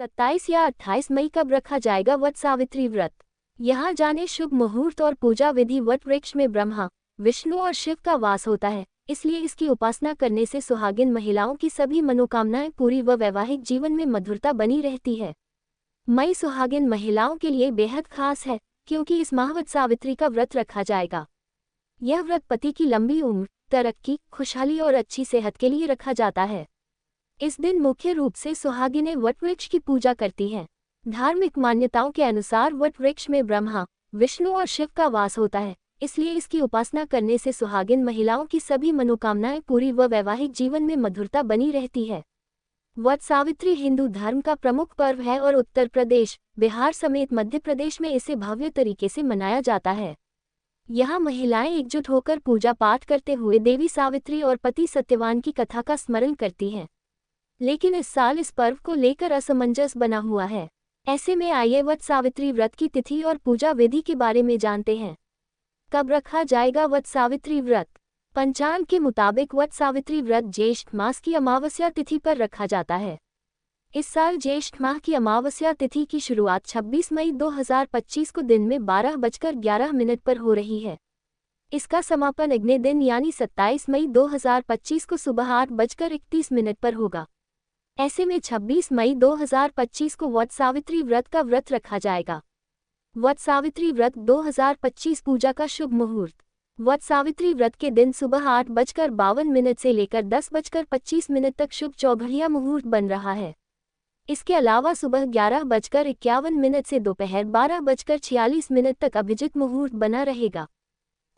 27 या 28 मई कब रखा जाएगा वट सावित्री व्रत? यहाँ जाने शुभ मुहूर्त और पूजा विधि। वट वृक्ष में ब्रह्मा, विष्णु और शिव का वास होता है, इसलिए इसकी उपासना करने से सुहागिन महिलाओं की सभी मनोकामनाएं पूरी व वैवाहिक जीवन में मधुरता बनी रहती है। मई सुहागिन महिलाओं के लिए बेहद खास है, क्योंकि इस माह वट सावित्री का व्रत रखा जाएगा। यह व्रत पति की लंबी उम्र, तरक्की, खुशहाली और अच्छी सेहत के लिए रखा जाता है। इस दिन मुख्य रूप से सुहागिनें वट वृक्ष की पूजा करती हैं। धार्मिक मान्यताओं के अनुसार वट वृक्ष में ब्रह्मा, विष्णु और शिव का वास होता है, इसलिए इसकी उपासना करने से सुहागिन महिलाओं की सभी मनोकामनाएं पूरी व वैवाहिक जीवन में मधुरता बनी रहती है। वट सावित्री हिंदू धर्म का प्रमुख पर्व है और उत्तर प्रदेश, बिहार समेत मध्य प्रदेश में इसे भव्य तरीके से मनाया जाता है। यहाँ महिलाएं एकजुट होकर पूजा पाठ करते हुए देवी सावित्री और पति सत्यवान की कथा का स्मरण करती हैं। लेकिन इस साल इस पर्व को लेकर असमंजस बना हुआ है। ऐसे में आइए वट सावित्री व्रत की तिथि और पूजा विधि के बारे में जानते हैं। कब रखा जाएगा वट सावित्री व्रत? पंचांग के मुताबिक वट सावित्री व्रत ज्येष्ठ मास की अमावस्या तिथि पर रखा जाता है। इस साल ज्येष्ठ माह की अमावस्या तिथि की शुरुआत 26 मई 2025 को दिन में 12:11 पर हो रही है। इसका समापन अगले दिन यानी 27 मई 2025 को सुबह 8:31 पर होगा। ऐसे में 26 मई 2025 को वट सावित्री व्रत का व्रत रखा जाएगा। वट सावित्री व्रत 2025 पूजा का शुभ मुहूर्त। वट सावित्री व्रत के दिन सुबह 8:52 से लेकर 10:25 तक शुभ चौघड़िया मुहूर्त बन रहा है। इसके अलावा सुबह 11:51 से दोपहर 12:46 तक अभिजित मुहूर्त बना रहेगा।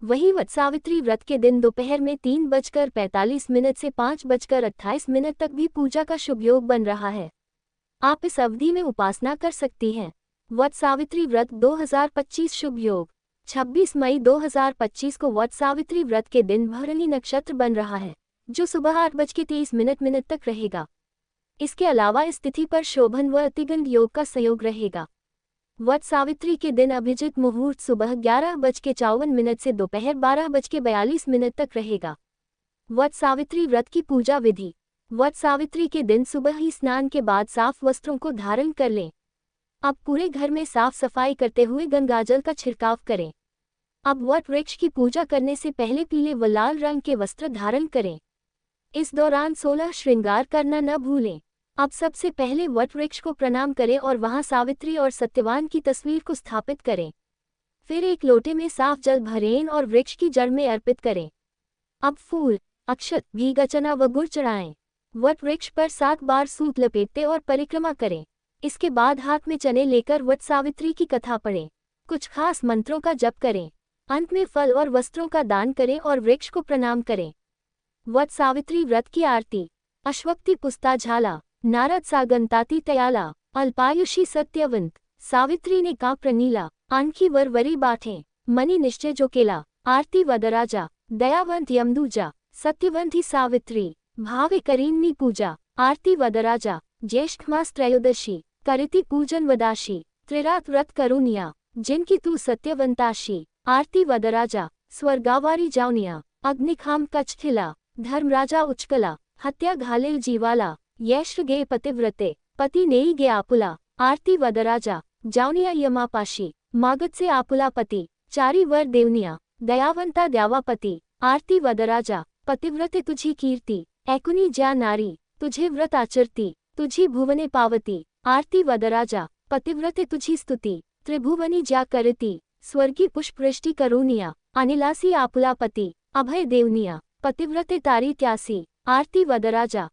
वहीं वट सावित्री व्रत के दिन दोपहर में 3:45 से 5:28 तक भी पूजा का शुभ योग बन रहा है। आप इस अवधि में उपासना कर सकती हैं। वट सावित्री व्रत 2025 शुभ योग। 26 मई 2025 को वट सावित्री व्रत के दिन भरणी नक्षत्र बन रहा है, जो सुबह 8:23 तक रहेगा। इसके अलावा इस तिथि पर शोभन व अतिगंध योग का संयोग रहेगा। वट सावित्री के दिन अभिजित मुहूर्त सुबह 11:54 से दोपहर 12:42 तक रहेगा। वट सावित्री व्रत की पूजा विधि। वट सावित्री के दिन सुबह ही स्नान के बाद साफ वस्त्रों को धारण कर लें। अब पूरे घर में साफ सफाई करते हुए गंगाजल का छिड़काव करें। अब वट वृक्ष की पूजा करने से पहले पीले व लाल रंग के वस्त्र धारण करें। इस दौरान 16 श्रृंगार करना न भूलें। अब सबसे पहले वट वृक्ष को प्रणाम करें और वहां सावित्री और सत्यवान की तस्वीर को स्थापित करें। फिर एक लोटे में साफ जल भरें और वृक्ष की जड़ में अर्पित करें। अब फूल, अक्षत, भीगा चना व गुड़ चढ़ाएं। वट वृक्ष पर 7 बार सूत लपेटते और परिक्रमा करें। इसके बाद हाथ में चने लेकर वट सावित्री की कथा पढ़ें। कुछ खास मंत्रों का जप करें। अंत में फल और वस्त्रों का दान करें और वृक्ष को प्रणाम करें। वट सावित्री व्रत की आरती। अश्वक्ति पुस्ता झाला, नारद सागंताती तयाला, अल्पायुषी सत्यवंत, सावित्री ने का प्रनीला, आणखी वर वरी बाठे, मनी निश्चय जो केला, आरती वदराजा, दयावंत यमदूजा, सत्यवंती सावित्री, भावे करीन्नी पूजा, आरती वदराजा, ज्येष्ठ मास त्रयोदशी, करिति पूजन वदाशी, त्रिरात व्रत करुनिया, जिनकी तू सत्यवंताशी, आरती वदराजा, स्वर्गावारी जावनिया, अग्निखाम कचथिला, धर्मराजा उचकला, हत्या घालेल जीवाला, यश्र गे पतिव्रते, पति नेई गे आपुला, आरती वदराजा, जावनिया यमापाशी, मागत से आपुला पति, चारी वर देवनिया, दयावंता द्यावापति, आरती वदराजा, पतिव्रते तुझी कीर्ति, ऐकुनी ज्या नारी, तुझे व्रत आचरती, तुझी भुवने पावती, आरती वदराजा, पतिव्रते तुझी स्तुति, त्रिभुवनी ज्या करती, स्वर्गी पुष्पवृष्टि करुनिया, अनिलासी आपुला पति, अभय देवनिया, पतिव्रते तारी त्यासी, आरती वदराजा,